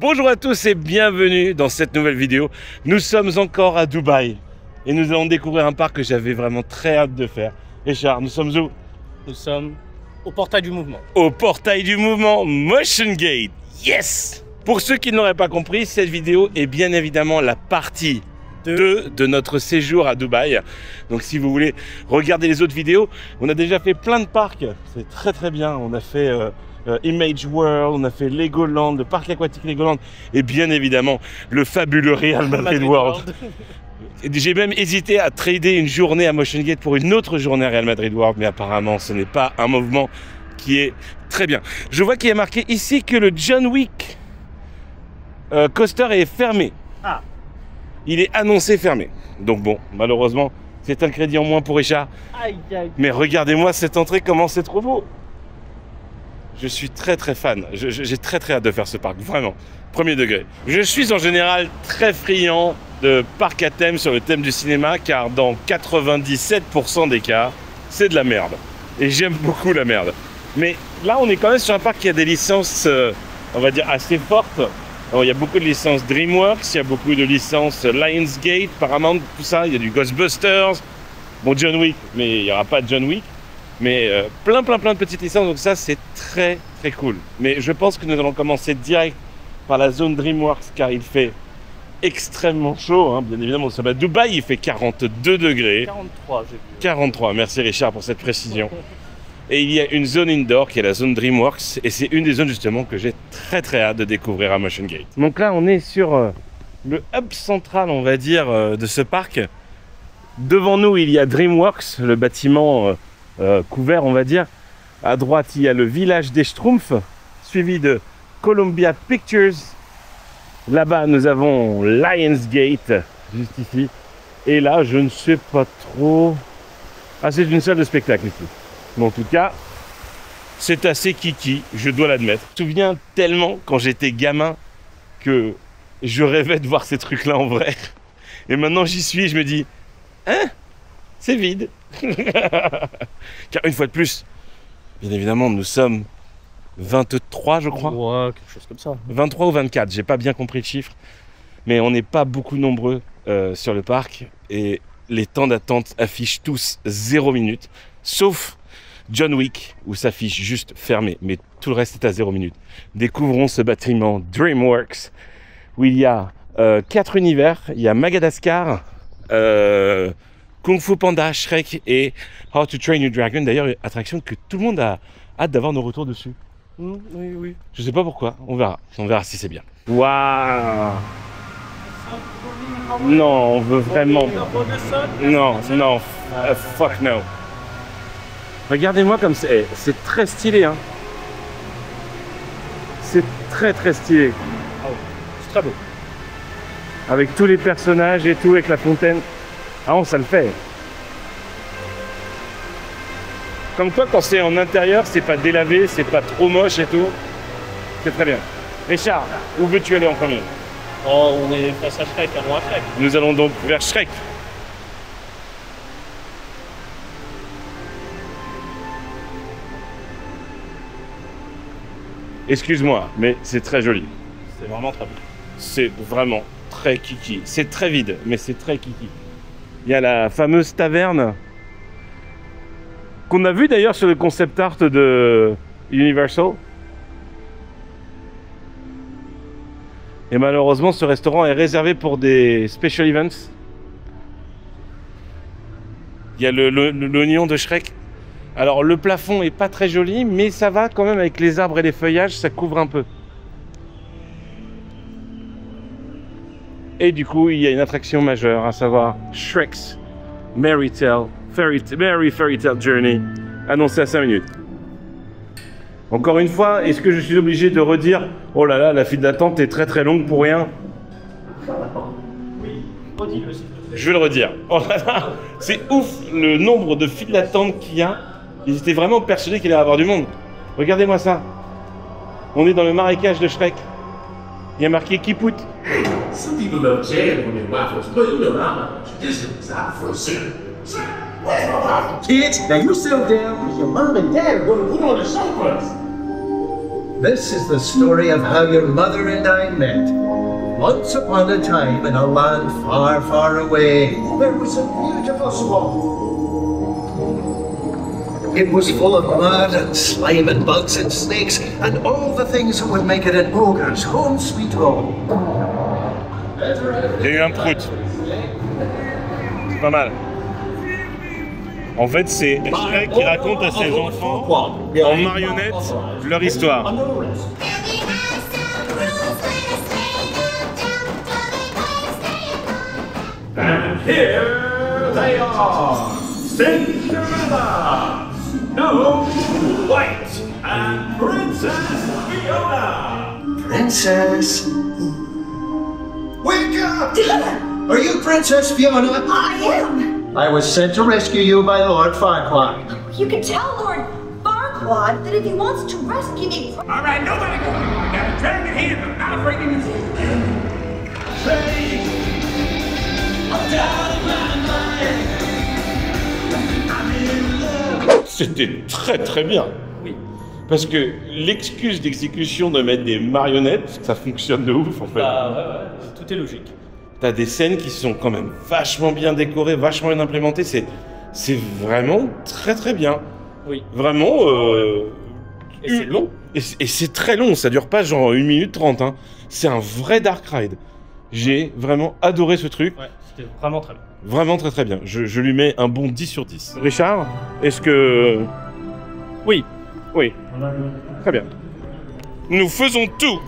Bonjour à tous et bienvenue dans cette nouvelle vidéo. Nous sommes encore à Dubaï et nous allons découvrir un parc que j'avais vraiment très hâte de faire. Richard, nous sommes où? Nous sommes au portail du mouvement. Au portail du mouvement Motion Gate. Yes! Pour ceux qui n'auraient pas compris, cette vidéo est bien évidemment la partie 2 de notre séjour à Dubaï. Donc si vous voulez regarder les autres vidéos, on a déjà fait plein de parcs. C'est très bien. On a fait Image World, on a fait Legoland, le parc aquatique Legoland et bien évidemment le fabuleux Real Madrid World. J'ai même hésité à trader une journée à Motion Gate pour une autre journée à Real Madrid World, mais apparemment ce n'est pas un mouvement qui est très bien. Je vois qu'il y a marqué ici que le John Wick coaster est fermé. Ah. Il est annoncé fermé. Donc bon, malheureusement, c'est un crédit en moins pour Richard. Aïe, aïe. Mais regardez-moi cette entrée, comment c'est trop beau. Je suis très fan. J'ai très hâte de faire ce parc, vraiment. Premier degré. Je suis en général très friand de parcs à thème sur le thème du cinéma, car dans 97% des cas, c'est de la merde. Et j'aime beaucoup la merde. Mais là, on est quand même sur un parc qui a des licences, on va dire, assez fortes. Alors, il y a beaucoup de licences DreamWorks, il y a beaucoup de licences Lionsgate, Paramount, tout ça. Il y a du Ghostbusters, bon, John Wick, mais il n'y aura pas de John Wick. Mais plein de petites licences, donc ça, c'est très cool. Mais je pense que nous allons commencer direct par la zone DreamWorks, car il fait extrêmement chaud, hein, bien évidemment. À Dubaï, il fait 42 degrés. 43, j'ai vu. 43, merci Richard pour cette précision. Et il y a une zone indoor qui est la zone DreamWorks. Et c'est une des zones justement que j'ai très hâte de découvrir à Motion Gate. Donc là, on est sur le hub central, on va dire, de ce parc. Devant nous, il y a DreamWorks, le bâtiment couvert, on va dire. À droite, il y a le village des Schtroumpfs, suivi de Columbia Pictures. Là-bas, nous avons Lionsgate, juste ici. Et là, je ne sais pas trop... Ah, c'est une salle de spectacle ici. Mais en tout cas, c'est assez kiki, je dois l'admettre. Je me souviens tellement, quand j'étais gamin, que je rêvais de voir ces trucs-là en vrai. Et maintenant, j'y suis et je me dis, hein, c'est vide. Car une fois de plus, bien évidemment, nous sommes 23, je crois. Ouais, quelque chose comme ça. 23 ou 24, j'ai pas bien compris le chiffre. Mais on n'est pas beaucoup nombreux sur le parc. Et les temps d'attente affichent tous 0 minute. Sauf John Wick, où s'affiche juste fermé. Mais tout le reste est à 0 minute. Découvrons ce bâtiment DreamWorks, où il y a 4 univers. Il y a Madagascar, Kung Fu Panda, Shrek et How to Train Your Dragon. D'ailleurs, une attraction que tout le monde a hâte d'avoir nos retours dessus. Oui. Je sais pas pourquoi, on verra si c'est bien. Waouh! Non, on veut vraiment... Non, fuck no. Regardez-moi comme c'est très stylé, hein. C'est très stylé. C'est très beau. Avec tous les personnages et tout, avec la fontaine. Ah non, ça le fait. Comme quoi, quand c'est en intérieur, c'est pas délavé, c'est pas trop moche et tout. C'est très bien. Richard, où veux-tu aller en premier? Oh, on est face à Shrek, allons à Shrek. Nous allons donc vers Shrek. Excuse-moi, mais c'est très joli. C'est vraiment très beau. C'est vraiment très kiki. C'est très vide, mais c'est très kiki. Il y a la fameuse taverne qu'on a vu d'ailleurs sur le concept art de Universal. Et malheureusement, ce restaurant est réservé pour des special events. Il y a l'oignon de Shrek. Alors le plafond est pas très joli, mais ça va quand même avec les arbres et les feuillages, ça couvre un peu. Et du coup, il y a une attraction majeure, à savoir Shrek's Merry Fairy Tale Journey, annoncé à 5 minutes. Encore une fois, est-ce que je suis obligé de redire « Oh là là, la file d'attente est très longue pour rien ?» Oui, redis-le. Je vais le redire. Oh là là, c'est ouf le nombre de files d'attente qu'il y a. Ils étaient vraiment persuadés qu'il allait y avoir du monde. Regardez-moi ça. On est dans le marécage de Shrek. Il y a marqué Kiput. Some people love jam and waffles, but you know I'm a traditionalist. I'm for sure. Where's my waffle? Kids, now you settle down because your mom and dad are going to put on a show for us. This is the story of how your mother and I met. Once upon a time, in a land far, far away, there was a beautiful swamp. It was full of mud and slime and bugs and snakes and all the things that would make it an ogre's home sweet home. Il y a eu un prout. C'est pas mal. En fait, c'est Shrek qui raconte à ses enfants en marionnette leur histoire. And here they are, Cinderella, Snow White, and Princess Fiona. Princess? Wake up! Are you Princess Fiona? I am! I was sent to rescue you by Lord Farquaad. You can tell Lord Farquaad that if he wants to rescue me... All right, nobody go. I got a dragon here. I'm not afraid of you. Say, I'm down in my mind. I'm in love. C'était très très bien. Oui. Parce que l'excuse d'exécution de mettre des marionnettes, ça fonctionne de ouf en fait. Bah, ouais, tout est logique. T'as des scènes qui sont quand même vachement bien décorées, vachement bien implémentées. C'est vraiment très très bien. Oui. Vraiment. Et c'est long. Et c'est très long, ça dure pas genre 1 minute 30. Hein. C'est un vrai Dark Ride. J'ai vraiment adoré ce truc. Ouais, c'était vraiment très bien. Vraiment très très bien. Je lui mets un bon 10 sur 10. Richard, est-ce que... Oui. Oui. Très bien. Nous faisons tout.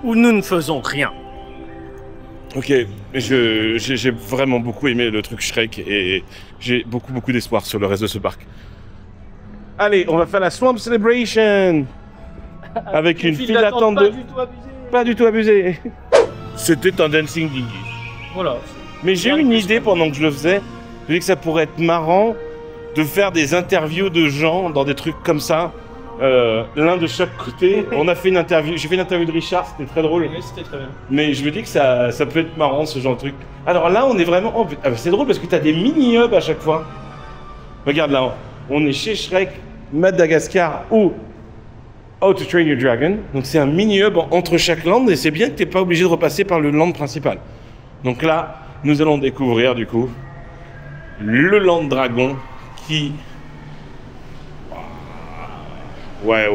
Ou nous ne faisons rien. Ok, j'ai vraiment beaucoup aimé le truc Shrek et j'ai beaucoup d'espoir sur le reste de ce parc. Allez, on va faire la Swamp Celebration avec une file d'attente de... Pas du tout abusé. C'était un Dancing Dingy. Voilà. Mais j'ai eu une idée pendant que je le faisais. Je me dis que ça pourrait être marrant de faire des interviews de gens dans des trucs comme ça. L'un de chaque côté. On a fait une interview. J'ai fait une interview de Richard, c'était très drôle. Oui, c'était très bien. Mais je me dis que ça peut être marrant ce genre de truc. Alors là, on est vraiment. Oh, c'est drôle parce que t'as des mini-hubs à chaque fois. Regarde là, on est chez Shrek, Madagascar ou How to Train Your Dragon. Donc c'est un mini-hub entre chaque land et c'est bien que t'es pas obligé de repasser par le land principal. Donc là, nous allons découvrir du coup le land dragon qui. Ouais.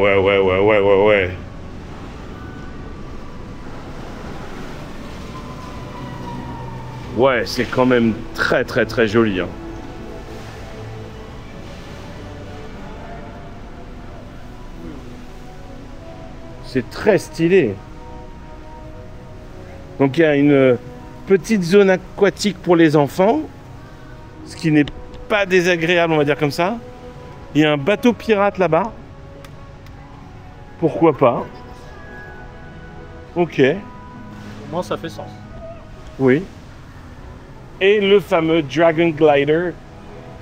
Ouais, c'est quand même très joli. Hein. C'est très stylé. Donc il y a une petite zone aquatique pour les enfants, ce qui n'est pas désagréable, on va dire comme ça. Il y a un bateau pirate là-bas. Pourquoi pas? Ok. Au moins, ça fait sens. Oui. Et le fameux Dragon Glider,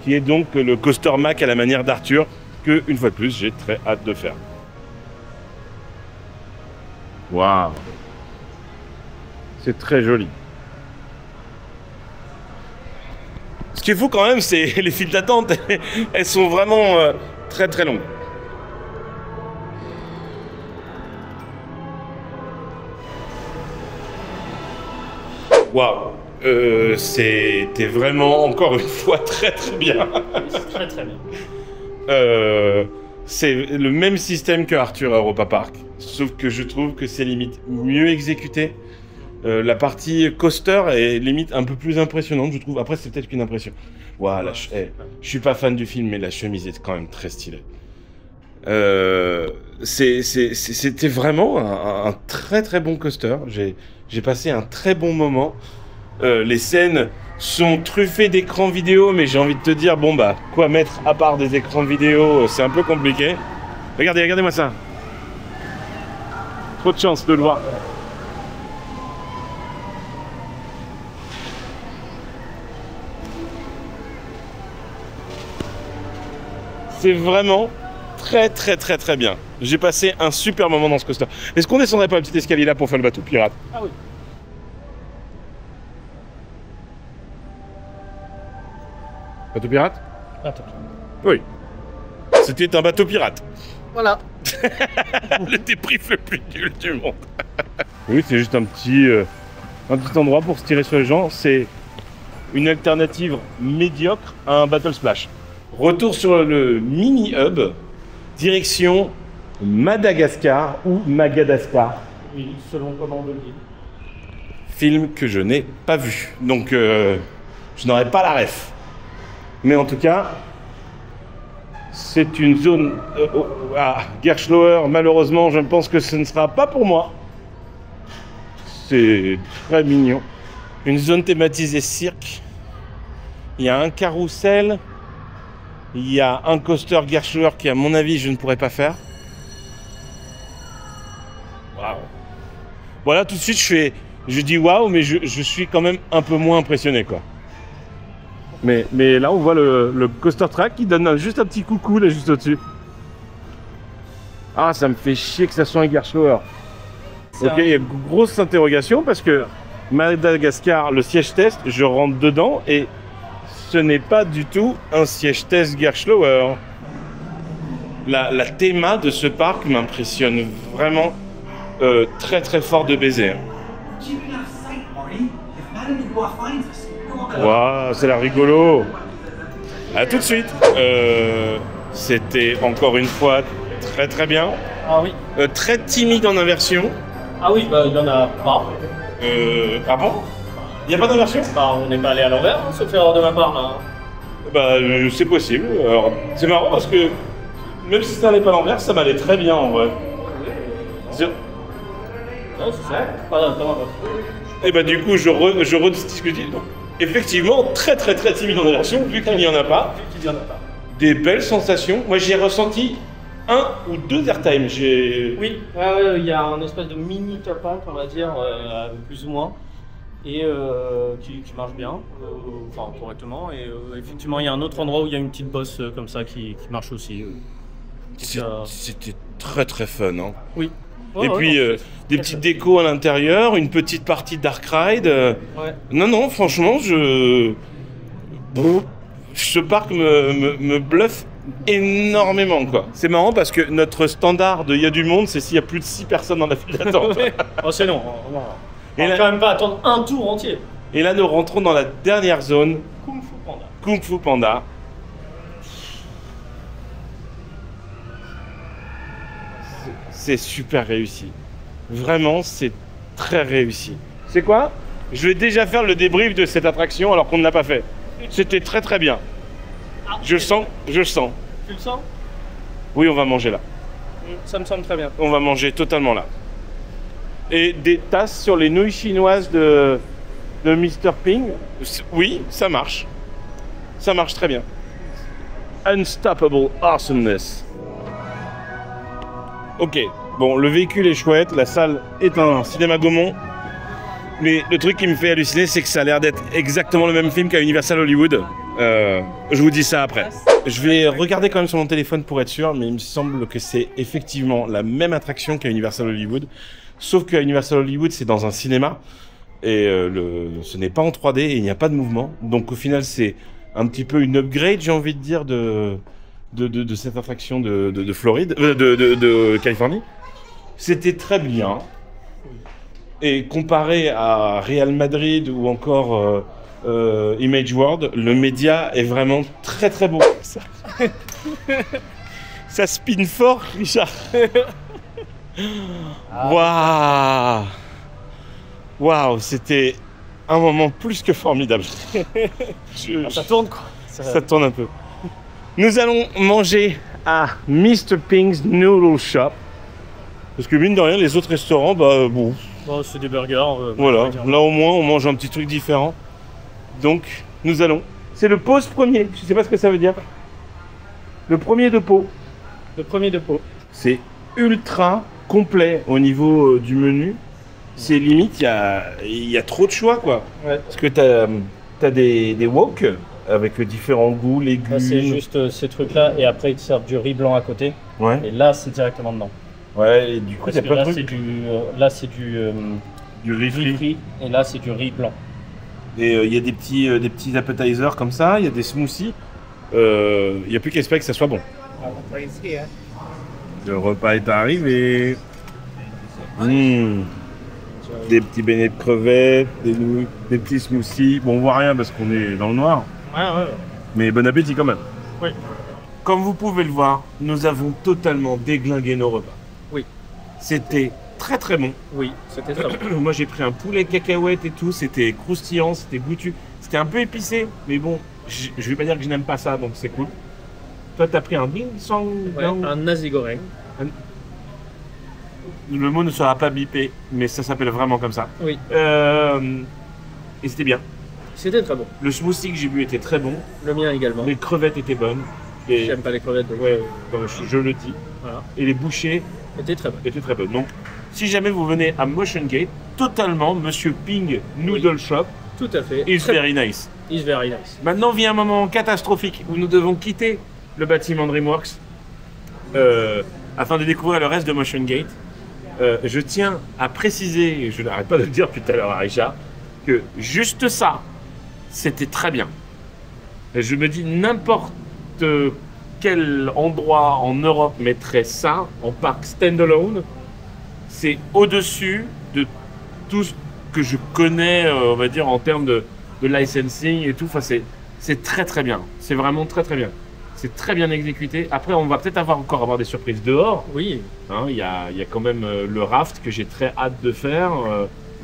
qui est donc le coaster Mac à la manière d'Arthur, que, une fois de plus, j'ai très hâte de faire. Waouh! C'est très joli. Ce qui est fou quand même, c'est les files d'attente. Elles sont vraiment très longues. Waouh, c'était vraiment encore une fois très bien. C'est très bien. C'est le même système que Arthur à Europa Park, sauf que je trouve que c'est limite mieux exécuté. La partie coaster est limite un peu plus impressionnante, je trouve. Après, c'est peut-être qu'une impression. Voilà, je suis pas fan du film, mais la chemise est quand même très stylée. C'était vraiment un très bon coaster. J'ai passé un très bon moment. Les scènes sont truffées d'écrans vidéo, mais j'ai envie de te dire, bon bah, quoi mettre à part des écrans vidéo, c'est un peu compliqué. Regardez-moi ça. Trop de chance de le voir. C'est vraiment très bien. J'ai passé un super moment dans ce coaster. Est-ce qu'on descendrait pas le petit escalier là pour faire le bateau pirate? Ah oui. Bateau pirate? Attends. Oui. C'était un bateau pirate. Voilà. Le débrief le plus nul du monde. Oui, c'est juste un petit endroit pour se tirer sur les gens. C'est une alternative médiocre à un Battle Splash. Retour sur le mini-hub, direction Madagascar ou Madagascar. Oui, selon comment on veut le dire. Film que je n'ai pas vu. Donc, je n'aurai pas la ref. Mais en tout cas, c'est une zone... Gerschlauer, malheureusement, je pense que ce ne sera pas pour moi. C'est très mignon. Une zone thématisée cirque. Il y a un carrousel. Il y a un coaster Gerschlauer qui, à mon avis, je ne pourrais pas faire. Waouh. Voilà, tout de suite, je dis waouh, mais je suis quand même un peu moins impressionné, quoi. Mais là, on voit le coaster track qui donne juste un petit coucou, là, juste au-dessus. Ah, ça me fait chier que ça soit un Gerschlauer. Ok, il y a une grosse interrogation parce que Madagascar, le siège test, je rentre dedans et ce n'est pas du tout un siège test Gerschlauer. La théma de ce parc m'impressionne vraiment très très fort de baiser. Waouh, c'est la rigolo. À tout de suite. C'était encore une fois très très bien. Ah oui. Très timide en inversion. Ah oui, bah il y en a pas. Ah bon? Il n'y a pas d'inversion? Bah on n'est pas allé à l'envers, sauf erreur de ma part là. Bah c'est possible. Alors, c'est marrant parce que même si ça n'allait pas à l'envers, ça m'allait très bien en vrai. Non, c'est ça. Pas. Et bah du coup je rediscute. Effectivement, très très très timide en inversion, vu qu'il n'y en a pas. Vu qu'il y en a pas. Des belles sensations. Moi j'ai ressenti 1 ou 2 airtime. Oui, il y a un espèce de mini top up, on va dire, plus ou moins, et qui marche bien, enfin correctement. Et effectivement, il y a un autre endroit où il y a une petite bosse comme ça qui marche aussi. C'était très très fun. Hein. Oui. Et puis des petites décos à l'intérieur, une petite partie Dark Ride. Ouais. Non, franchement, ce parc me bluffe énormément, quoi. C'est marrant parce que notre standard de il y a du monde, c'est s'il y a plus de 6 personnes dans la file d'attente. Oh, c'est long. Et on va quand même pas attendre un tour entier. Et là, nous rentrons dans la dernière zone. Kung Fu Panda. Kung Fu Panda. C'est super réussi. Vraiment, c'est très réussi. C'est quoi? Je vais déjà faire le débrief de cette attraction alors qu'on ne l'a pas fait. C'était très très bien. Ah, je sens. Tu le sens? Oui, on va manger là. Ça me semble très bien. On va manger totalement là. Et des tasses sur les nouilles chinoises de Mr. Ping. Oui, ça marche. Ça marche très bien. Unstoppable awesomeness. Ok, bon, le véhicule est chouette, la salle est un cinéma Gaumont. Mais le truc qui me fait halluciner, c'est que ça a l'air d'être exactement le même film qu'à Universal Hollywood. Je vous dis ça après. Je vais regarder quand même sur mon téléphone pour être sûr, mais il me semble que c'est effectivement la même attraction qu'à Universal Hollywood. Sauf qu'à Universal Hollywood, c'est dans un cinéma. Et ce n'est pas en 3D et il n'y a pas de mouvement. Donc au final, c'est un petit peu une upgrade, j'ai envie de dire, de cette attraction de Floride, de Californie. C'était très bien. Et comparé à Real Madrid ou encore Image World, le média est vraiment très très beau. Ça spin fort, Richard. Waouh, c'était un moment plus que formidable. Ça tourne quoi. Ça tourne un peu. Nous allons manger à Mr. Ping's Noodle Shop. Parce que mine de rien, les autres restaurants, bah bon. Bon, c'est des burgers. Voilà, là au moins on mange un petit truc différent. Donc nous allons. C'est le pause premier, je sais pas ce que ça veut dire. Le premier de pot. Le premier de pot. C'est ultra complet au niveau du menu. C'est limite, il y a trop de choix quoi. Ouais. Parce que t'as des wok avec différents goûts, légumes. Là, c'est juste ces trucs-là, et après ils te servent du riz blanc à côté. Ouais. Et là, c'est directement dedans. Ouais, et du coup, Parce t'as que plein là, de trucs. c'est du riz frit. et là, c'est du riz blanc. Et il y a des petits appetizers comme ça, il y a des smoothies. Il n'y a plus qu'à espérer que ça soit bon. Le repas est arrivé. Des petits beignets de crevettes, des petits smoothies. Bon, on voit rien parce qu'on est dans le noir. Ouais. Mais bon appétit quand même. Oui. Comme vous pouvez le voir, nous avons totalement déglingué nos repas. Oui. C'était très très bon. Oui, c'était très bon. Moi j'ai pris un poulet cacahuète et tout, c'était croustillant, c'était goûtu. C'était un peu épicé, mais bon, je vais pas dire que je n'aime pas ça, donc c'est cool. Toi t'as pris un bing song, Ouais, un nasi goreng. Le mot ne sera pas bipé, mais ça s'appelle vraiment comme ça. Oui. Et c'était bien. C'était très bon. Le smoothie que j'ai bu était très bon. Le mien également. Les crevettes étaient bonnes. Et J'aime pas les crevettes. Donc ouais, je le dis. voilà. Et les bouchées C'était très bon. étaient très bonnes. Donc, si jamais vous venez à Motion Gate, totalement, Monsieur Ping Noodle Shop Tout à fait. is Très very nice. Is very nice. Maintenant vient un moment catastrophique où nous devons quitter le bâtiment DreamWorks afin de découvrir le reste de Motion Gate. Je tiens à préciser, et je n'arrête pas de le dire depuis tout à l'heure à Richard, que juste ça, c'était très bien. Et je me dis n'importe quel endroit en Europe mettrait ça en parc standalone. C'est au-dessus de tout ce que je connais, on va dire, en termes de licensing et tout. Enfin, c'est très très bien. C'est vraiment très très bien. C'est très bien exécuté. Après, on va peut-être avoir des surprises dehors. Oui. Hein, il y a quand même le raft que j'ai très hâte de faire.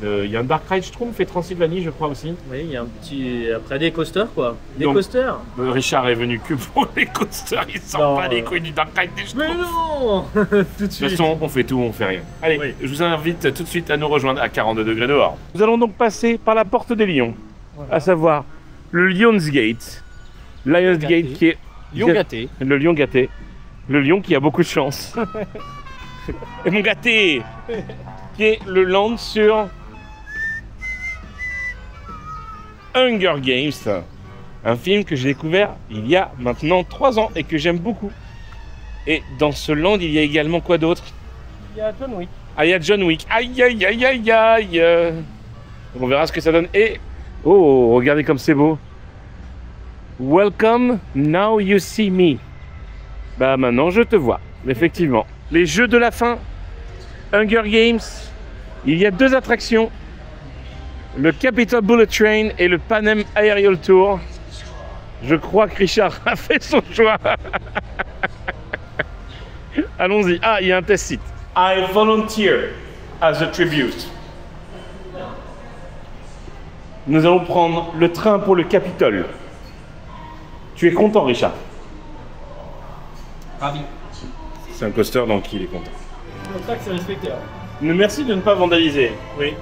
Il y a un Dark Ride Schtroumpf et Transylvanie, je crois aussi. Oui, il y a un petit. Après des coasters, quoi. Des Donc, coasters. Richard est venu que pour les coasters. Il sent Non, pas les couilles du Dark Ride des Mais Schtroumpfs. non. Tout de De toute suite. façon, on fait tout, on fait rien. Allez, Oui. je vous invite tout de suite à nous rejoindre à 42 degrés dehors. Nous allons donc passer par la porte des lions, Voilà. à savoir le Lionsgate. Lionsgate qui est Lion gâté. le lion gâté. Le lion qui a beaucoup de chance. Et mon gâté qui est le land sur Hunger Games, un film que j'ai découvert il y a maintenant 3 ans et que j'aime beaucoup. Et dans ce land, il y a également quoi d'autre? Il y a John Wick. Ah, il y a John Wick. Aïe, aïe, aïe, aïe, aïe. On verra ce que ça donne. Et, oh, regardez comme c'est beau. Welcome, now you see me. Bah, maintenant, je te vois. Effectivement. Les jeux de la fin, Hunger Games, il y a 2 attractions. Le Capitol Bullet Train et le Panem Aerial Tour. Je crois que Richard a fait son choix. Allons-y. Ah, il y a un test site. I volunteer as a tribute. Nous allons prendre le train pour le Capitole. Tu es content, Richard? Ravi. C'est un coaster, donc il est content. C'est pour ça que c'est respecté. Hein. Merci de ne pas vandaliser. Oui.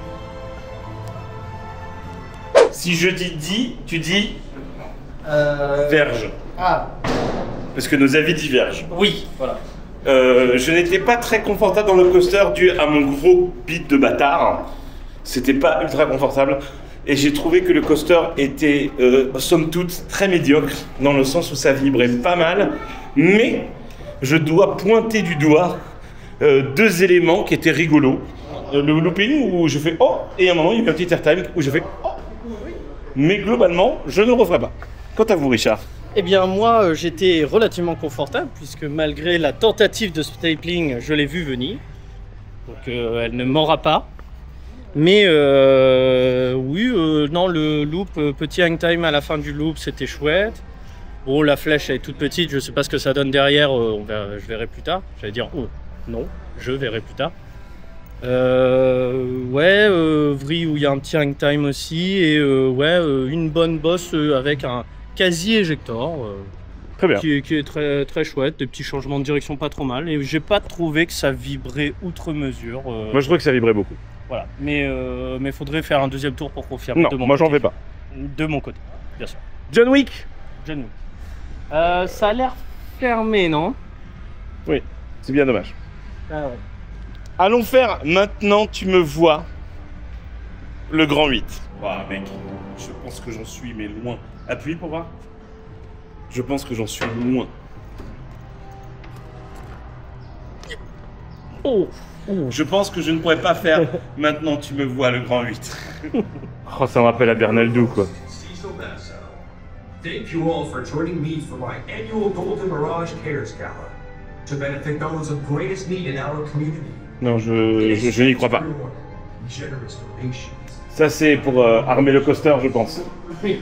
Si je dis dit, tu dis verge. Ah. Parce que nos avis divergent. Oui. Voilà. Je n'étais pas très confortable dans le coaster dû à mon gros bit de bâtard. C'était pas ultra confortable. Et j'ai trouvé que le coaster était, somme toute, très médiocre, dans le sens où ça vibrait pas mal. Mais je dois pointer du doigt 2 éléments qui étaient rigolos. Le looping où je fais « Oh !» et à un moment, il y a eu un petit airtime où je fais « Oh !» Mais globalement, je ne referai pas. Quant à vous, Richard? Eh bien, moi, j'étais relativement confortable, puisque malgré la tentative de stapling, je l'ai vue venir. Donc, elle ne m'aura pas. Mais, oui, non, le loop, petit hang time à la fin du loop, c'était chouette. Bon, la flèche, elle est toute petite, je sais pas ce que ça donne derrière, je verrai plus tard. J'allais dire, oh, non, je verrai plus tard. Ouais, Vry où il y a un petit hang time aussi, et ouais, une bonne bosse avec un quasi-éjector. Très bien. Qui est très, très chouette, des petits changements de direction pas trop mal, et j'ai pas trouvé que ça vibrait outre mesure. Moi, je trouve que ça vibrait beaucoup. Voilà, mais faudrait faire un deuxième tour pour confirmer. Non, de mon moi, j'en côté. fais pas. De mon côté, bien sûr. John Wick? John Wick. Ça a l'air fermé, non? Oui, c'est bien dommage. Ah ouais. Allons faire maintenant, tu me vois, le grand 8. Waouh, mec, je pense que j'en suis, mais loin. Appuie pour voir. Je pense que j'en suis loin. Oh. Je pense que je ne pourrais pas faire maintenant, tu me vois, le grand 8. Oh, ça me rappelle à Bernaldou, quoi. Cecil Nassau. Thank you all for joining me for my annual Golden Mirage Cares Gala. to benefit those of greatest need in our community. Non, je n'y crois pas. Generous donations. Ça, c'est pour armer le coaster, je pense. Oui.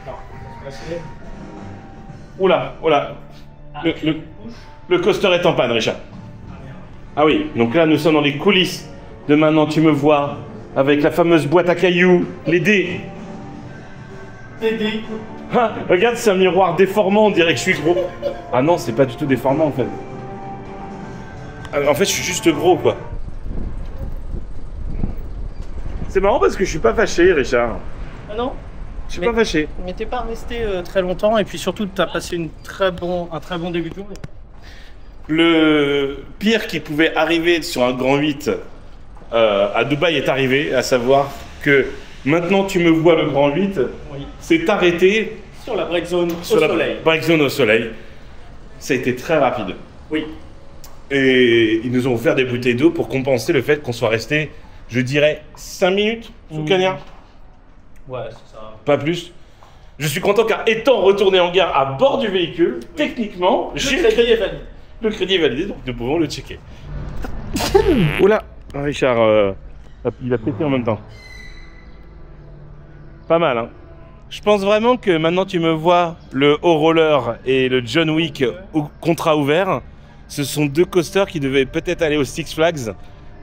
Attends, c'est Oula, oula. Le coaster est en panne, Richard. Ah oui, donc là, nous sommes dans les coulisses de Maintenant Tu me vois, avec la fameuse boîte à cailloux, les dés. Dédé. Ah, regarde, c'est un miroir déformant, on dirait que je suis gros. Ah non, c'est pas du tout déformant, en fait. Ah, en fait, je suis juste gros, quoi. C'est marrant parce que je suis pas fâché, Richard. Ah non? Je suis pas fâché. Mais t'es pas resté très longtemps et puis surtout t'as passé un très bon début de journée. Le pire qui pouvait arriver sur un grand 8 à Dubaï est arrivé, à savoir que Maintenant Tu me vois, le grand 8 Oui. s'est arrêté Sur la break zone sur au la soleil. break zone au soleil. Ça a été très rapide. Oui. Et ils nous ont offert des bouteilles d'eau pour compenser le fait qu'on soit resté, je dirais, 5 minutes sous cagnard. Ouais, c'est ça. Pas plus. Je suis content car étant retourné en gare à bord du véhicule, techniquement, j'ai Le crédit est validé. le crédit est validé, donc nous pouvons le checker. Oula, Richard, il a pété en même temps. Pas mal, hein. Je pense vraiment que Maintenant Tu me vois, le Haut Roller et le John Wick au contrat ouvert, ce sont deux coasters qui devaient peut-être aller au Six Flags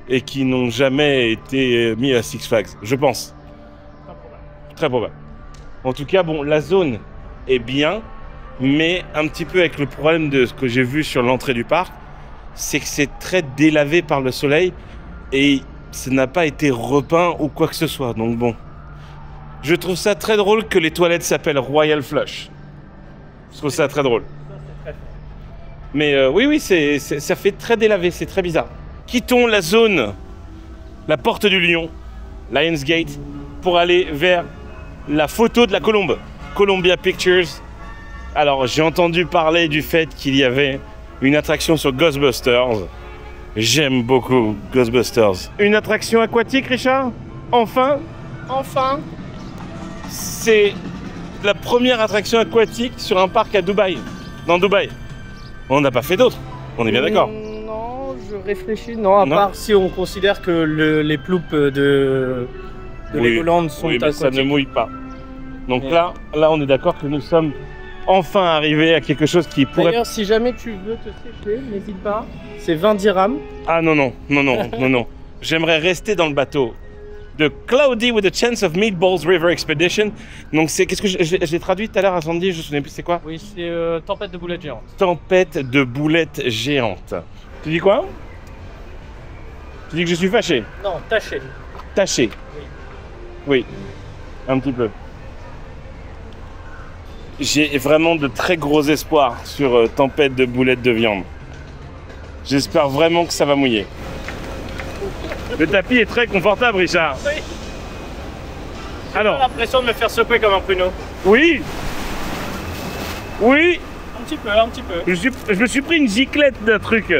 et qui n'ont jamais été mis à Six Flags, je pense. Très probable. En tout cas, bon, la zone est bien, mais un petit peu avec le problème de ce que j'ai vu sur l'entrée du parc, c'est que c'est très délavé par le soleil et ça n'a pas été repeint ou quoi que ce soit. Donc bon, je trouve ça très drôle que les toilettes s'appellent Royal Flush. Je trouve ça très drôle. Mais oui, ça fait très délavé, c'est très bizarre. Quittons la zone, la porte du lion, Lionsgate, pour aller vers la photo de la colombe, Columbia Pictures. Alors, j'ai entendu parler du fait qu'il y avait une attraction sur Ghostbusters. J'aime beaucoup Ghostbusters. Une attraction aquatique, Richard? Enfin? Enfin. C'est la première attraction aquatique sur un parc à Dubaï. Dans Dubaï. On n'a pas fait d'autres. On est bien d'accord. Non, je réfléchis. Non, à Non. part si on considère que les ploupes de Legoland sont oui, mais aquatiques. ça ne mouille pas. Donc Mais- là, on est d'accord que nous sommes enfin arrivés à quelque chose qui pourrait... D'ailleurs, si jamais tu veux te sécher, n'hésite pas. C'est 20 dirhams. Ah non, non, non, non, non, non. J'aimerais rester dans le bateau de Cloudy with a Chance of Meatballs River Expedition. Donc c'est... Qu'est-ce que j'ai traduit tout à l'heure à Sandy? Je ne me souviens plus c'est quoi? Oui, c'est tempête de boulettes géantes. Tempête de boulettes géantes. Tu dis quoi? Tu dis que je suis fâché? Non, taché. Taché? Oui, un petit peu. J'ai vraiment de très gros espoirs sur Tempête de boulettes de viande. J'espère vraiment que ça va mouiller. Le tapis est très confortable, Richard. Oui. J'ai Alors, l'impression de me faire secouer comme un pruneau. oui. Oui. Un petit peu, un petit peu. Je me suis pris une giclette d'un truc.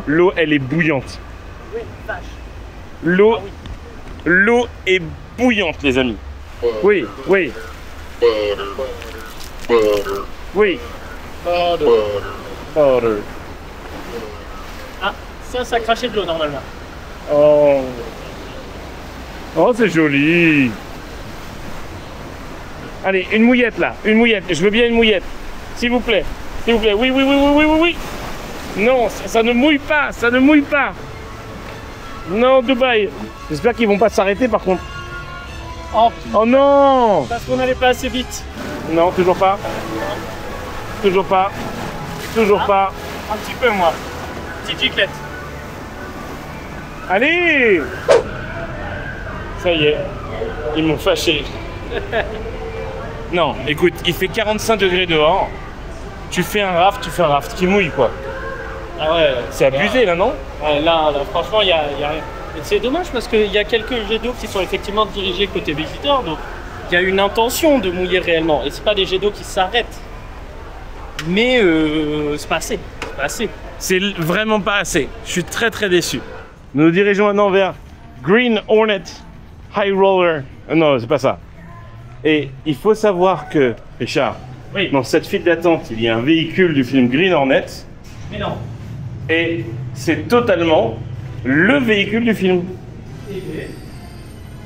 L'eau, elle est bouillante. Oui, vache. L'eau, Ah oui. l'eau est bouillante, les amis. Oui, oui. Oui. Butter. Ah, ça crachait de l'eau normalement. Oh. Oh, c'est joli. Allez, une mouillette là, une mouillette. Je veux bien une mouillette. S'il vous plaît. S'il vous plaît. Oui, oui, oui, oui, oui, oui, oui. Non, ça ne mouille pas, ça ne mouille pas. Non, Dubaï. J'espère qu'ils vont pas s'arrêter par contre. Oh, Oh non. parce qu'on n'allait pas assez vite. Non, toujours pas. Toujours pas. Toujours pas. Un petit peu, moi. Petite giclette. Allez. Ça y est. Ils m'ont fâché. Non, écoute, il fait 45 degrés dehors. Tu fais un raft qui mouille quoi. Ah ouais. C'est abusé là, non? Ouais, là, franchement, il y a rien. Et c'est dommage parce qu'il y a quelques jets d'eau qui sont effectivement dirigés côté visiteur, donc il y a une intention de mouiller réellement. Et c'est pas des jets d'eau qui s'arrêtent. Mais c'est pas assez. C'est pas assez. C'est vraiment pas assez. Je suis très très déçu. Nous nous dirigeons maintenant vers Green Hornet High Roller. Non, c'est pas ça. Et il faut savoir que, Richard, Oui. dans cette file d'attente, il y a un véhicule du film Green Hornet. Mais non. Et c'est totalement le véhicule du film.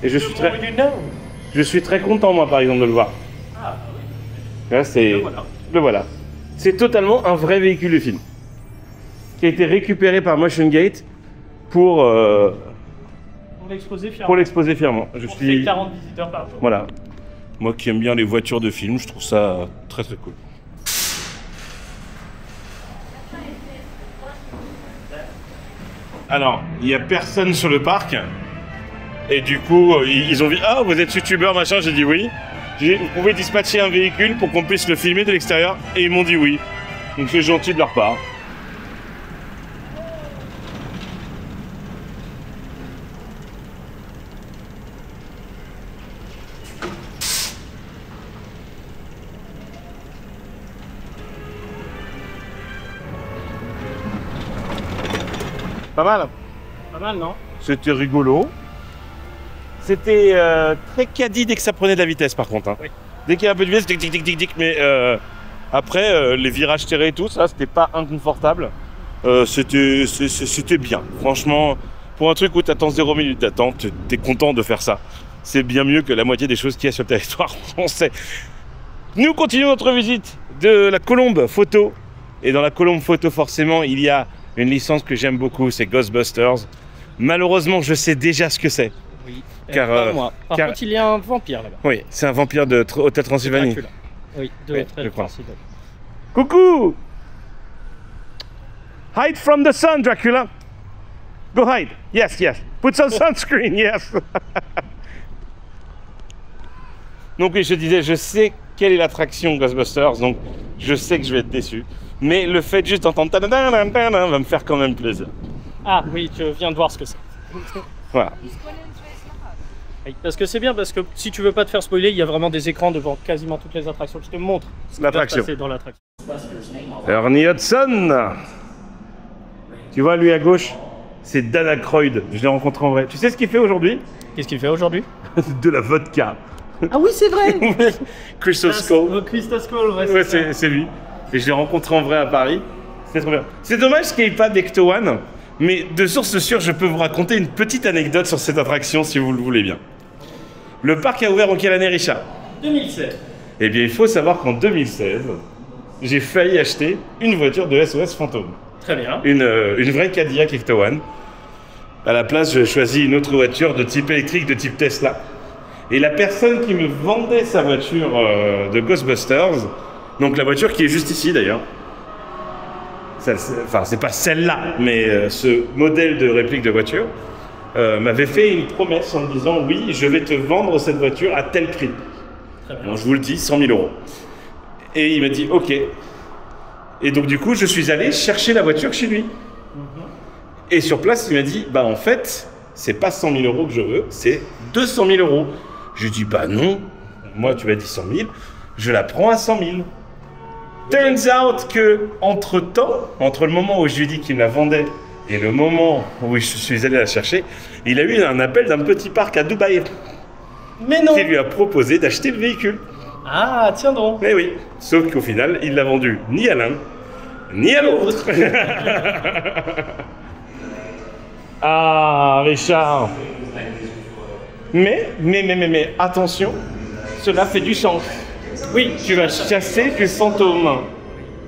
Et je suis très content, moi, par exemple, de le voir. Ah, Là, c'est... Le voilà. C'est totalement un vrai véhicule du film. Qui a été récupéré par Motion Gate pour l'exposer fièrement. Je suis 40 visiteurs par jour. Voilà. Moi qui aime bien les voitures de film, je trouve ça très très cool. Alors, il n'y a personne sur le parc. Et du coup, ils ont dit « Ah, vous êtes youtubeur, machin ?» J'ai dit « Oui. » J'ai dit « Vous pouvez dispatcher un véhicule pour qu'on puisse le filmer de l'extérieur ?» Et ils m'ont dit « Oui. » Donc c'est gentil de leur part. Pas mal. Pas mal, non? C'était rigolo. C'était très caddie dès que ça prenait de la vitesse, par contre. Hein. Oui. Dès qu'il y a un peu de vitesse, tic tic tic tic tic. Mais après, les virages serrés et tout, ça, c'était pas inconfortable. C'était bien. Franchement, pour un truc où t'attends 0 minutes d'attente, t'es content de faire ça. C'est bien mieux que la moitié des choses qu'il y a sur le territoire français. Nous continuons notre visite de la colombe photo. Et dans la colombe photo, forcément, il y a une licence que j'aime beaucoup, c'est Ghostbusters. Malheureusement, je sais déjà ce que c'est. Oui. Car, Moi. Par contre, il y a un vampire là-bas. Oui, c'est un vampire de Hôtel Transylvanie. Dracula. Oui, de Oui, Hôtel je crois. Transylvanie. Coucou! Hide from the sun, Dracula. Go hide. Yes, yes. Put some sunscreen, yes. Donc oui, je disais, je sais quelle est l'attraction Ghostbusters, donc je sais que je vais être déçu. Mais le fait juste d'entendre va me faire quand même plaisir. Ah oui, tu viens de voir ce que c'est. Voilà. Oui, parce que c'est bien, parce que si tu veux pas te faire spoiler, il y a vraiment des écrans devant quasiment toutes les attractions. Je te montre ce qui va L'attraction. passer dans l'attraction. Ernie Hudson. Tu vois, lui à gauche, c'est Dan Aykroyd. Je l'ai rencontré en vrai. Tu sais ce qu'il fait aujourd'hui? Qu'est-ce qu'il fait aujourd'hui? De la vodka. Ah oui, c'est vrai. Crystal Skull. Crystal Skull, Ouais, c'est lui. Et je l'ai rencontré en vrai à Paris. C'était trop bien. C'est dommage qu'il n'y ait pas d'Ecto One, mais de source sûre, je peux vous raconter une petite anecdote sur cette attraction si vous le voulez bien. Le parc a ouvert en quelle année, Richard? 2007. Eh bien, il faut savoir qu'en 2016, j'ai failli acheter une voiture de SOS Fantôme. Très bien. Une vraie Cadillac Ecto One. À la place, je choisis une autre voiture de type électrique, de type Tesla. Et la personne qui me vendait sa voiture de Ghostbusters, donc la voiture qui est juste ici d'ailleurs, enfin c'est pas celle-là, mais ce modèle de réplique de voiture, m'avait fait une promesse en me disant oui, je vais te vendre cette voiture à tel prix. Bon, je vous le dis, 100 000 €. Et il m'a dit ok. Et donc du coup, je suis allé chercher la voiture chez lui. Et sur place, il m'a dit bah en fait, c'est pas 100 000 € que je veux, c'est 200 000 €. Je lui dis bah non, moi tu m'as dit 100 000, je la prends à 100 000. Turns out que entre le moment où je lui ai dit qu'il me la vendait et le moment où je suis allé la chercher, il a eu un appel d'un petit parc à Dubaï Mais non. qui lui a proposé d'acheter le véhicule. Ah, tiens donc. Mais oui, sauf qu'au final, il l'a vendu ni à l'un, ni à l'autre. Ah, Richard. Mais, attention, cela fait du sens. Oui, tu vas chasser du fantôme.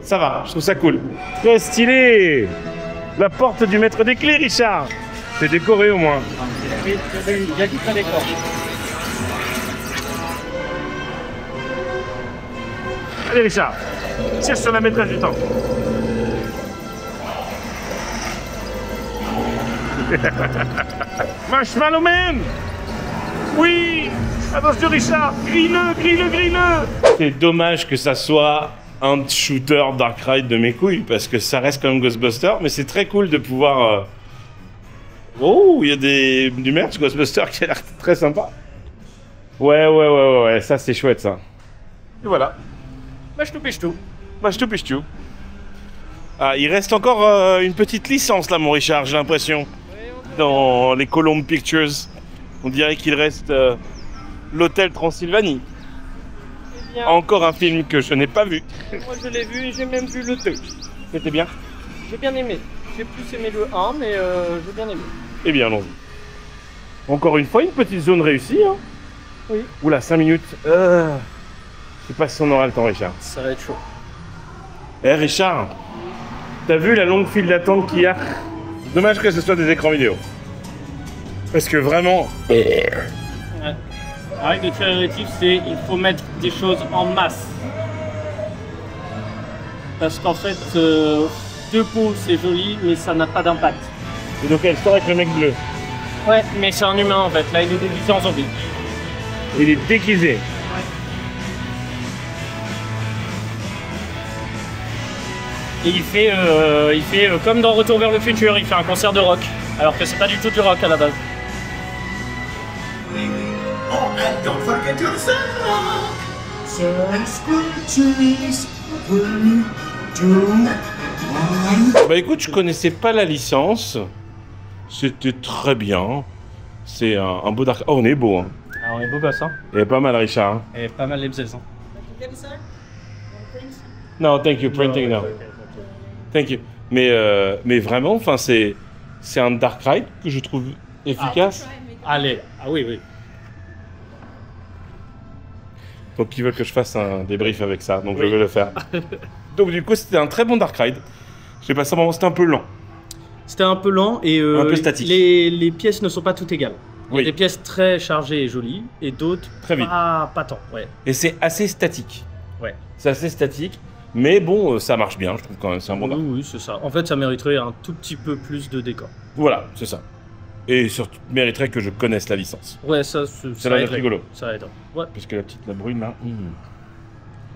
Ça va, je trouve ça cool. Très stylé. La porte du maître des clés, Richard. C'est décoré au moins. Oui, il y a du très décor. Allez, Richard, tire sur la maîtresse du temps. Marshmallow Man. Oui. Attention, Richard. Grille-le. C'est dommage que ça soit un shooter Dark Ride de mes couilles, parce que ça reste quand même Ghostbusters, mais c'est très cool de pouvoir... Oh, il y a du merch Ghostbusters qui a l'air très sympa. Ouais, ça c'est chouette ça. Et voilà. Tout. Ah, il reste encore une petite licence là, mon Richard, j'ai l'impression. Dans les Colombe Pictures. On dirait qu'il reste l'Hôtel Transylvanie. Bien. Encore un film que je n'ai pas vu. Moi je l'ai vu et j'ai même vu le 2. C'était bien. J'ai bien aimé. J'ai plus aimé le 1, mais j'ai bien aimé. Eh bien, allons-y. Encore une fois, une petite zone réussie. Hein. Oui. Oula, 5 minutes. Je sais pas si on aura le temps, Richard. Ça va être chaud. Eh, Richard, t'as vu la longue file d'attente qu'il y a? Dommage que ce soit des écrans vidéo. Parce que vraiment... Ouais. La règle de tir rétif, c'est il faut mettre des choses en masse. Parce qu'en fait, deux pots, c'est joli, mais ça n'a pas d'impact. Et donc elle sort avec le mec bleu. Ouais, mais c'est un humain en fait. Là, il est déguisé en zombie. Il est déguisé. Et il fait comme dans Retour vers le futur, il fait un concert de rock. Alors que c'est pas du tout du rock à la base. Oh, and don't forget your sunrock. Sun scratches. 3, 2, 1. Bah écoute, je connaissais pas la licence. C'était très bien. C'est un beau dark... Oh, on est beau, hein. Ah, on est beau gosse, hein. Il est pas mal, Richard. Hein. Et pas mal les bzels, hein. No, thank you, printing now. Thank you. Mais vraiment, enfin, c'est un dark ride que je trouve efficace. Allez, ah oui, oui. Donc ils veulent que je fasse un débrief avec ça, donc je vais le faire. Donc du coup, c'était un très bon dark ride. J'ai passé un moment, c'était un peu lent. C'était un peu lent et un peu statique. Les pièces ne sont pas toutes égales. Il y a Oui. des pièces très chargées et jolies et d'autres Très vite. pas tant. Ouais. Et c'est assez statique. Ouais. C'est assez statique, mais bon, ça marche bien, je trouve quand même, c'est un bon dark. Oui, oui, c'est ça. En fait, ça mériterait un tout petit peu plus de décor. Voilà, c'est ça. Et surtout, mériterait que je connaisse la licence. Ouais, ça Ça va être aiderait. rigolo. Ça aide. Ouais. Puisque la petite, la brune là,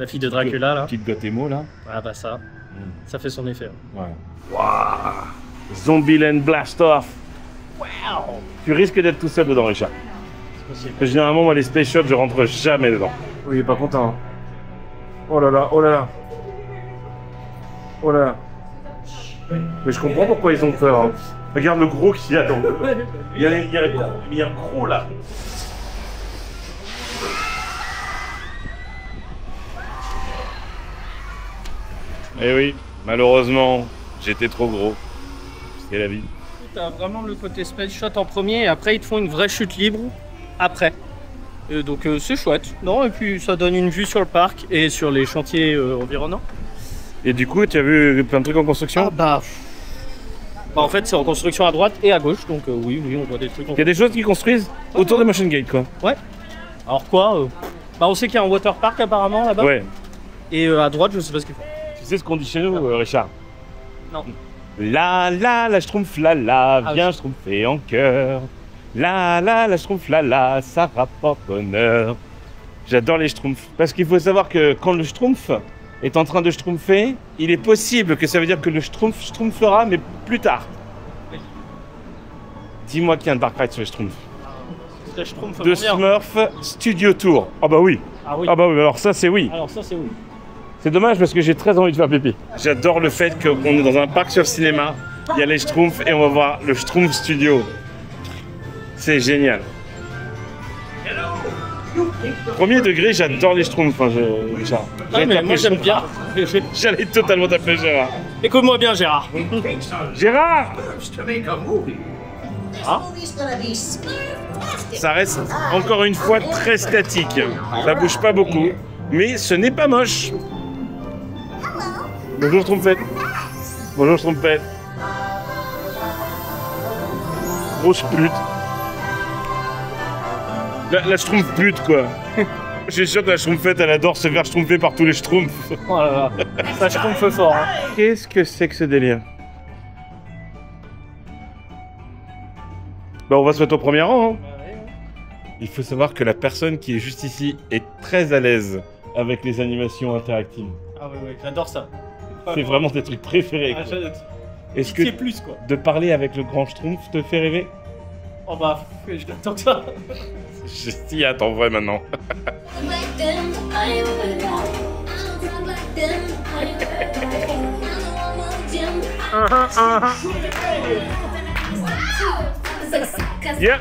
La fille de Dracula, là. petite Gothemo là. Ah bah ça, ça fait son effet. Ouais. Waouh. Zombieland Blast Off. Wow. Tu risques d'être tout seul dedans, Richard. C'est possible. Parce que généralement, moi, les space shots, je rentre jamais dedans. Oui, il est pas content. Hein. Oh là là, oh là là. Oh là là. Mais je comprends pourquoi ils ont peur. Hein. Regarde le gros qu'il y a dans le... Il y a un gros là. Eh oui, malheureusement, j'étais trop gros. C'est la vie. T'as vraiment le côté space shot en premier et après ils te font une vraie chute libre après. Donc c'est chouette. Non, et puis ça donne une vue sur le parc et sur les chantiers environnants. Et du coup, tu as vu plein de trucs en construction? Bah en fait c'est en construction à droite et à gauche, donc oui, on voit des trucs en... Il y a des choses qui construisent autour des Motion Gate, quoi. Ouais. Alors quoi Bah on sait qu'il y a un water park apparemment là-bas. Ouais. Et à droite je sais pas ce qu'ils font. Tu sais ce qu'on dit chez nous, Richard? Non. La schtroumpf, la, viens schtroumpfer en cœur. La schtroumpf, la, ça rapporte bonheur. J'adore les schtroumpfs. Parce qu'il faut savoir que quand le schtroumpf est en train de schtroumpfer, il est possible que ça veut dire que le schtroumpf schtroumpfera, mais plus tard. Oui. Dis-moi qu'il y a un dark ride sur les schtroumpfs. Les Schtroumpfs De vont bien. Smurf Studio Tour. Ah bah oui. Ah oui. Ah bah oui, alors ça c'est oui. Alors ça c'est oui. C'est dommage parce que j'ai très envie de faire pipi. J'adore le fait qu'on est dans un parc sur cinéma, il y a les Schtroumpfs et on va voir le Schtroumpf Studio. C'est génial. Premier degré, j'adore les Schtroumpfs. Hein, Richard. Ah, mais moi j'aime bien. J'allais totalement t'appeler Gérard. Écoute-moi bien Gérard. Gérard! To make a movie. Movie's gonna be spectacular. Ça reste encore une fois très statique. Ça bouge pas beaucoup, mais ce n'est pas moche. Bonjour Schtroumpfette. Bonjour Schtroumpfette. Grosse pute. La Schtroumpf pute quoi. Je suis sûr que la Schtroumpfette elle adore se faire schtroumpfer par tous les Schtroumpfs. Oh là là. Ça Schtroumpf fort. Hein. Qu'est-ce que c'est que ce délire? Bah on va se mettre au premier rang. Hein. Il faut savoir que la personne qui est juste ici est très à l'aise avec les animations interactives. Ah oui, oui, j'adore ça. C'est vraiment tes trucs préférés. Ah, Quoi. je... Est-ce que C'est plus quoi. de parler avec le grand Schtroumpf te fait rêver? Oh bah, je l'attends que ça. Je t'y attends vrai maintenant. Like them, I will love. I don't talk like them, I will Yeah.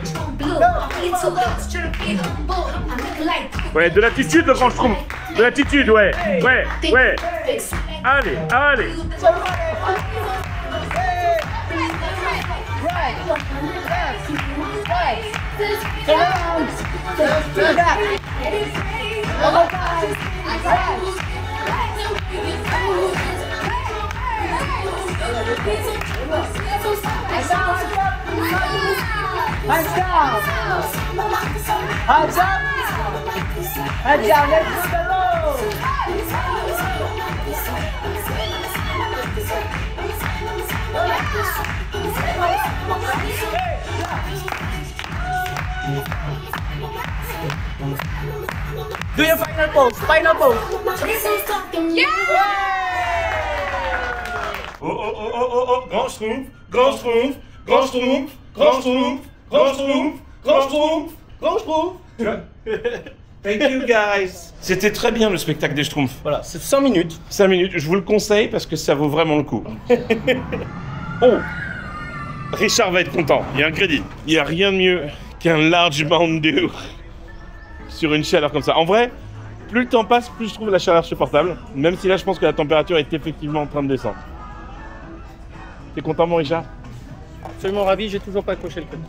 Ouais, de l'attitude le grand Schtroumpf. De l'attitude, ouais. Ouais, ouais. Allez, allez. Hands down. Hands up. Hands down. Let's go. Do your final pose. Final pose. Yeah! Oh, oh, oh, oh, oh, oh, grand schtroumpf, grand schtroumpf, grand schtroumpf, grand schtroumpf, grand schtroumpf, grand schtroumpf, grand schtroumpf. Thank you guys. C'était très bien le spectacle des schtroumpfs. Voilà, c'est 5 minutes. 5 minutes, je vous le conseille parce que ça vaut vraiment le coup. Oh, Richard va être content, il y a un crédit. Il n'y a rien de mieux qu'un large Mountain Dew sur une chaleur comme ça. En vrai, plus le temps passe, plus je trouve la chaleur supportable. Même si là, je pense que la température est effectivement en train de descendre. T'es content, mon Richard? Absolument ravi, j'ai toujours pas coché le code.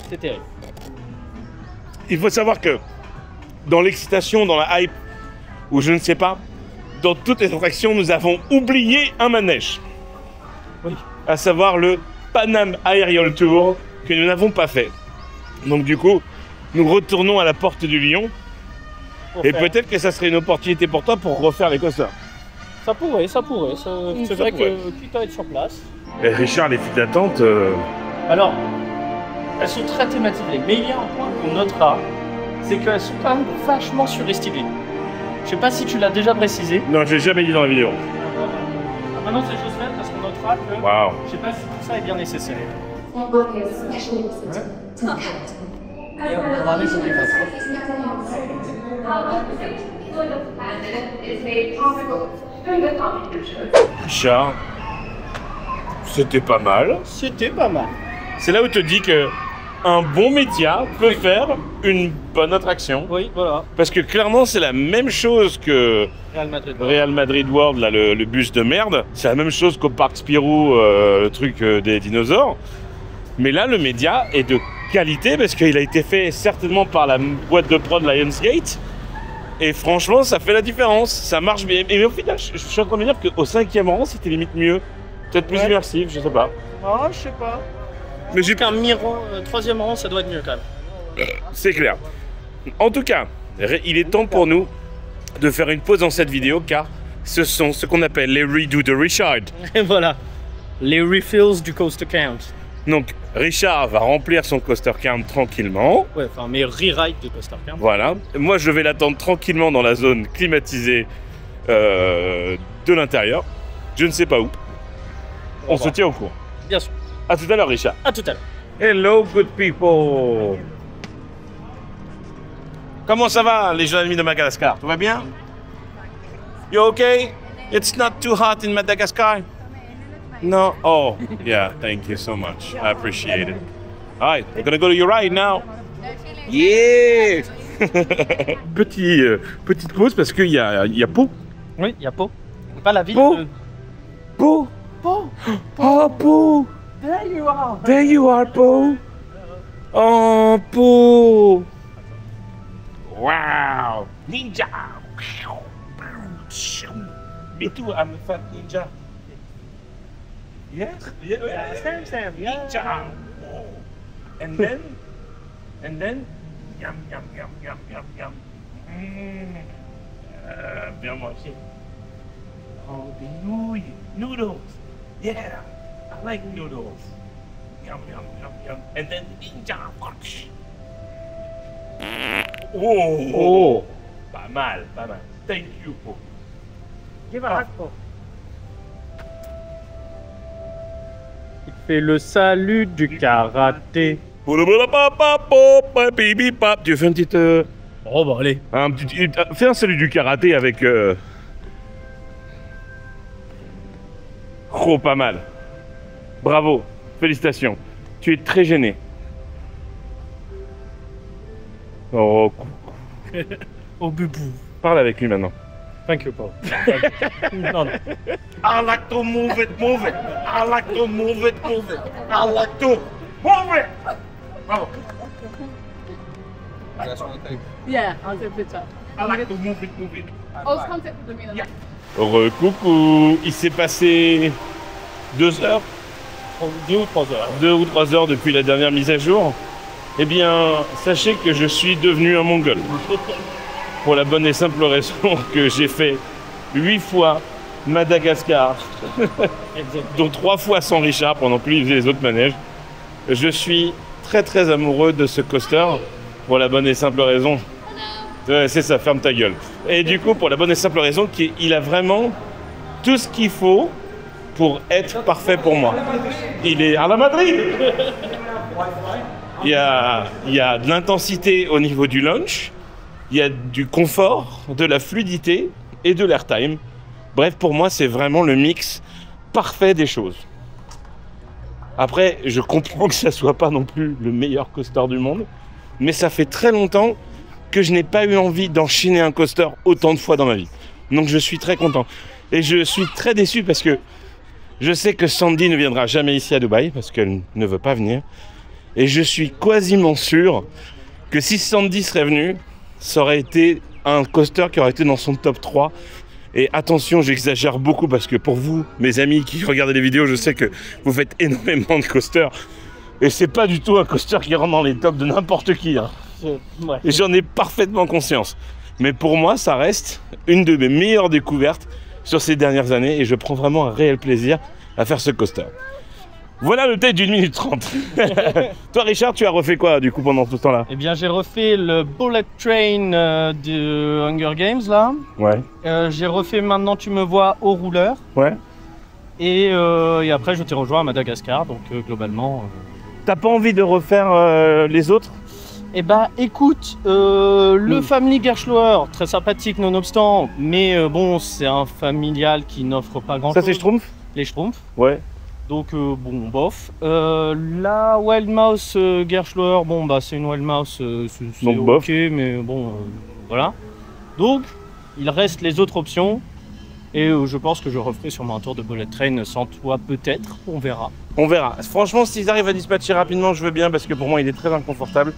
C'est terrible. Il faut savoir que dans l'excitation, dans la hype, ou je ne sais pas, dans toutes les attractions, nous avons oublié un manège. Oui. À savoir le Pan-Am Aerial Tour, que nous n'avons pas fait. Donc du coup, nous retournons à la Porte du Lion. Et peut-être que ça serait une opportunité pour toi pour refaire les coasters. Ça pourrait, ça pourrait. C'est vrai pourrait. que quitte à être sur place. Et Richard, les files d'attente... Alors, elles sont très thématisées. Mais il y a un point qu'on notera, c'est qu'elles sont quand même vachement surestimées. Je sais pas si tu l'as déjà précisé. Non, je l'ai jamais dit dans la vidéo. Maintenant, c'est chose faite parce qu'on notera que Waouh. je sais pas si tout ça est bien nécessaire. Richard, c'était pas mal. C'était pas mal. C'est là où tu te dis que un bon métier peut faire une bonne attraction. Oui, voilà. Parce que clairement, c'est la même chose que Real Madrid. Real Madrid World, là, le bus de merde. C'est la même chose qu'au Parc Spirou, le truc des dinosaures. Mais là, le média est de qualité parce qu'il a été fait certainement par la boîte de prod Lionsgate. Et franchement, ça fait la différence. Ça marche bien. Mais au final, je suis en train de me dire qu'au 5e rang, c'était limite mieux. Peut-être plus immersif, je sais pas. Ah, je sais pas. Mais j'ai Un mi-rang, 3e rang, ça doit être mieux quand même. C'est clair. En tout cas, il est temps pour nous de faire une pause dans cette vidéo car ce sont ce qu'on appelle les redos de Richard. Et voilà. Les refills du coaster count. Donc, Richard va remplir son coaster count tranquillement. Ouais, enfin, mes rewrites de coaster count. Voilà. Moi, je vais l'attendre tranquillement dans la zone climatisée de l'intérieur. Je ne sais pas où. On se tient au courant. Bien sûr. À tout à l'heure, Richard. À tout à l'heure. Hello, good people. Comment ça va, les jeunes amis de Madagascar? Tout va bien? You okay? It's not too hot in Madagascar? No? Oh, yeah, thank you so much. I appreciate it. All right, we're gonna go to your ride now. Yeah! Petite pause parce qu'il y a Pau. Oui, il y a Pau. Pas la ville. Pau. Pau. Pau. Oh, Pau. There you are. There you are, Pau. Oh, Pau. Wow. Ninja. Me too, I'm a fat ninja. Yes? Yeah. Sam. Ninja. Oh. And then, yum. Bien mangé. Oh, the noodles. Yeah, I like noodles. Yum. And then ninja. Oh. Pas mal. Thank you, Pau. Give a hug, Pau. Il fait le salut du karaté. Tu fais un petit... Oh bah allez. Fais un salut du karaté avec... Oh, pas mal. Bravo. Félicitations. Tu es très gêné. Oh, Au bubou. parle avec lui maintenant. Thank you, Paul. Non. I like to move it. I like to move it. I like to Move it! Bravo. Yeah, I'll take a picture. I like to move it. I'll contact with me then. Coucou, il s'est passé 2 heures, 2 ou 3 heures. 2 ou 3 heures depuis la dernière mise à jour. Eh bien, sachez que je suis devenu un mongol. Pour la bonne et simple raison que j'ai fait 8 fois Madagascar, dont 3 fois sans Richard pendant que lui il faisait les autres manèges. Je suis très très amoureux de ce coaster pour la bonne et simple raison. Ouais, c'est ça, ferme ta gueule. Et du coup, pour la bonne et simple raison qu'il a vraiment tout ce qu'il faut pour être parfait pour moi. Il est à la Madrid. Il y a de l'intensité au niveau du launch, il y a du confort, de la fluidité et de l'airtime. Bref, pour moi, c'est vraiment le mix parfait des choses. Après, je comprends que ça soit pas non plus le meilleur coaster du monde, mais ça fait très longtemps que je n'ai pas eu envie d'enchaîner un coaster autant de fois dans ma vie. Donc je suis très content. Et je suis très déçu parce que je sais que Sandy ne viendra jamais ici à Dubaï, parce qu'elle ne veut pas venir. Et je suis quasiment sûr que si Sandy serait venue, ça aurait été un coaster qui aurait été dans son top 3. Et attention, j'exagère beaucoup parce que pour vous, mes amis qui regardent les vidéos, je sais que vous faites énormément de coasters. Et c'est pas du tout un coaster qui rentre dans les tops de n'importe qui. Hein. Ouais. Et j'en ai parfaitement conscience. Mais pour moi, ça reste une de mes meilleures découvertes sur ces dernières années. Et je prends vraiment un réel plaisir à faire ce coaster. Voilà le tête d'1 minute 30. Toi, Richard, tu as refait quoi du coup pendant tout ce temps-là? Eh bien, j'ai refait le Bullet Train de Hunger Games là. Ouais. J'ai refait Maintenant tu me vois au rouleur. Ouais. Et après, je t'ai rejoint à Madagascar. Donc, globalement. T'as pas envie de refaire les autres? Eh bah, écoute, le Family Gerschloer, très sympathique nonobstant. Mais bon, c'est un familial qui n'offre pas grand-chose. Ça, c'est Schtroumpf? Les Schtroumpfs. Ouais. Donc bon, bof. La Wild Mouse Gerschloer, bon bah c'est une Wild Mouse, c'est Donc, ok, bof. mais bon, voilà. Donc, il reste les autres options. Et je pense que je referai sûrement un tour de Bullet Train sans toi peut-être, on verra. On verra. Franchement, s'ils arrivent à dispatcher rapidement, je veux bien parce que pour moi, il est très inconfortable.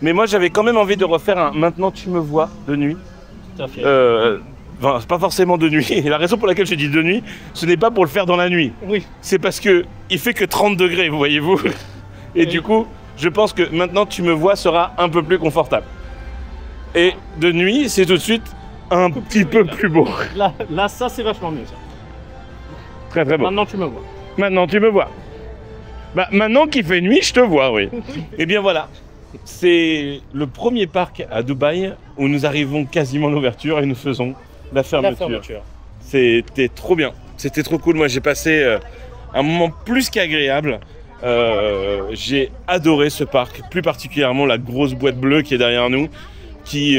Mais moi, j'avais quand même envie de refaire un Maintenant tu me vois de nuit. Tout à fait. Enfin, c'est pas forcément de nuit. Et la raison pour laquelle je dis de nuit, ce n'est pas pour le faire dans la nuit. Oui. C'est parce que il fait que 30 degrés, vous voyez-vous. Et Oui. du coup, je pense que Maintenant tu me vois sera un peu plus confortable. Et de nuit, c'est tout de suite un petit peu plus beau. Là, ça c'est vachement mieux ça. Très très beau. Maintenant tu me vois. Maintenant tu me vois. Bah maintenant qu'il fait nuit, je te vois, oui. Et bien voilà. C'est le premier parc à Dubaï où nous arrivons quasiment à l'ouverture et nous faisons la fermeture. C'était trop bien. C'était trop cool. Moi, j'ai passé un moment plus qu'agréable. J'ai adoré ce parc, plus particulièrement la grosse boîte bleue qui est derrière nous, qui,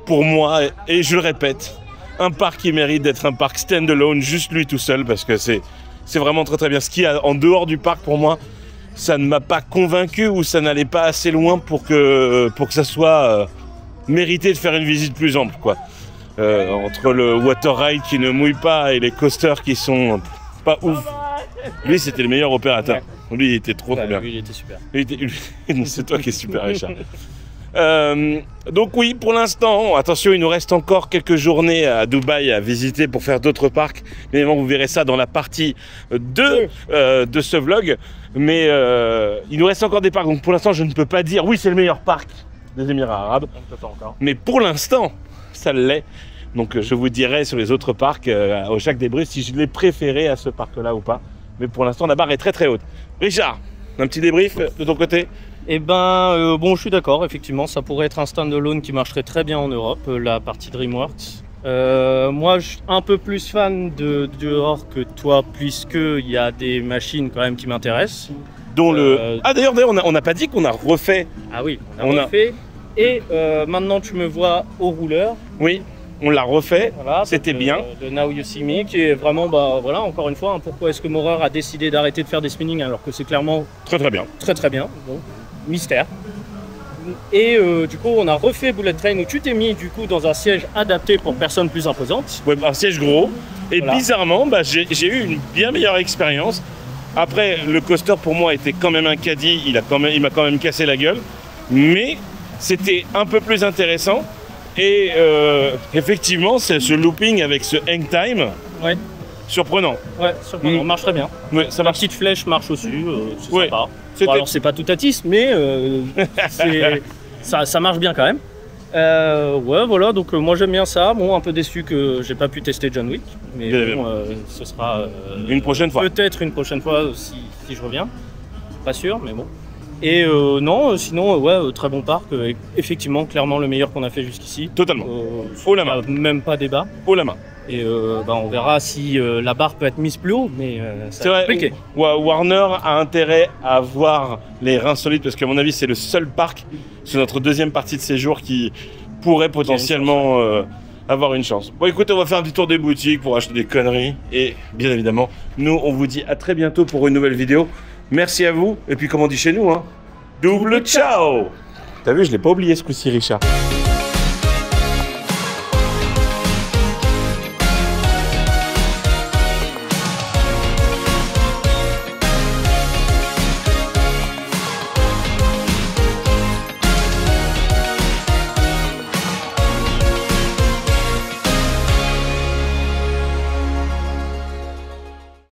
pour moi, et je le répète, un parc qui mérite d'être un parc stand-alone, juste lui tout seul, parce que c'est vraiment très très bien. Ce qu'il y a en dehors du parc, pour moi, ça ne m'a pas convaincu ou ça n'allait pas assez loin pour que ça soit mérité de faire une visite plus ample, quoi. Entre le water ride qui ne mouille pas et les coasters qui sont pas ouf. Lui, c'était le meilleur opérateur. Lui, il était trop bien. Lui, il était super. C'est toi qui es super, Richard. Donc oui, pour l'instant, attention, il nous reste encore quelques journées à Dubaï à visiter pour faire d'autres parcs. Évidemment, vous verrez ça dans la partie 2 de ce vlog. Mais il nous reste encore des parcs. Donc pour l'instant, je ne peux pas dire oui, c'est le meilleur parc des Émirats Arabes. On ne peut pas encore. Mais pour l'instant, ça l'est. Donc je vous dirai sur les autres parcs au Jacques des Bruces si je l'ai préféré à ce parc-là ou pas. Mais pour l'instant, la barre est très très haute. Richard, un petit débrief de ton côté? Eh ben, bon, je suis d'accord, effectivement, ça pourrait être un stand-alone qui marcherait très bien en Europe, la partie DreamWorks. Moi, je suis un peu plus fan de dehors que toi, puisqu'il y a des machines quand même qui m'intéressent. Dont le... Ah d'ailleurs, on n'a pas dit qu'on a refait. Ah oui, on a refait. Et Maintenant tu me vois au rouleur. Oui, on l'a refait, voilà, c'était bien. De Now You See Me, qui est vraiment, bah voilà, encore une fois, hein, pourquoi est-ce que Maurer a décidé d'arrêter de faire des spinnings alors que c'est clairement très très bien. Très très bien, donc mystère. Et du coup, on a refait Bullet Train où tu t'es mis du coup dans un siège adapté pour personnes plus imposantes. Ouais, un siège gros. Et voilà. bizarrement, bah, j'ai eu une bien meilleure expérience Après, le coaster pour moi était quand même un caddie, il m'a quand même cassé la gueule, mais c'était un peu plus intéressant. Et effectivement, c'est ce looping avec ce hang time, Ouais, surprenant. ouais, surprenant, marche très bien. Ouais, ça La marche. petite flèche marche aussi, c'est Ouais, sympa. c'était- Bon, alors c'est pas tout atis, mais ça marche bien quand même. Ouais, voilà, donc moi j'aime bien ça. Bon, un peu déçu que j'ai pas pu tester John Wick, mais Bien, bon, ce sera Une prochaine fois. peut-être une prochaine fois si je reviens. Pas sûr, mais bon. Et non, sinon, ouais, très bon parc. Effectivement, clairement le meilleur qu'on a fait jusqu'ici. Totalement. Haut la main. Même pas débat. Haut la main. Et on verra si la barre peut être mise plus haut, mais C'est c'est vrai, compliqué. Warner a intérêt à avoir les reins solides parce qu'à mon avis, c'est le seul parc sur notre deuxième partie de séjour qui pourrait potentiellement avoir une chance. Bon, écoutez, on va faire un petit tour des boutiques pour acheter des conneries. Et bien évidemment, nous, on vous dit à très bientôt pour une nouvelle vidéo. Merci à vous. Et puis, comme on dit chez nous, hein, double ciao! T'as vu, je l'ai pas oublié ce coup-ci, Richard.